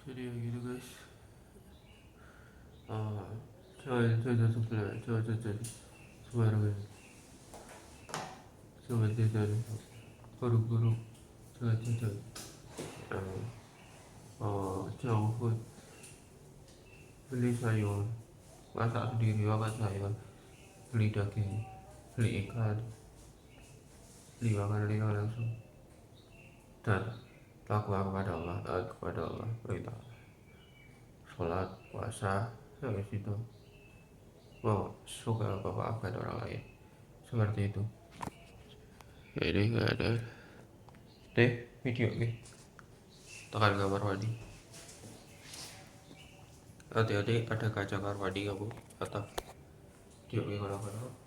Jadi ya gitu guys. Saya jatuh sebelah, coba sembarangan, coba jajan, buru-buru, coba jajan, uh, junk food, beli sayur, masak sendiri, makan sayur, beli daging, beli ikan, beli makanan langsung, dan takwa kepada Allah, taat kepada Allah, perintah, sholat, puasa, habis itu mau suka apa orang lain, seperti itu. Ya ini nggak ada deh video nih, tekan kamar mandi, hati-hati ada kaca kamar mandi kamu atau video nih kalau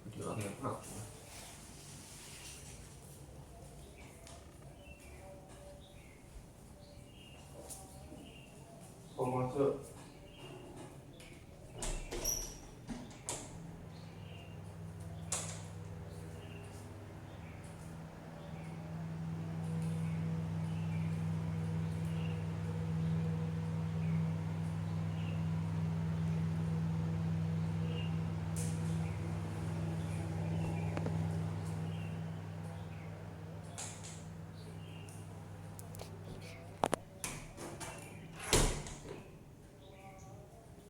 video apa kok masuk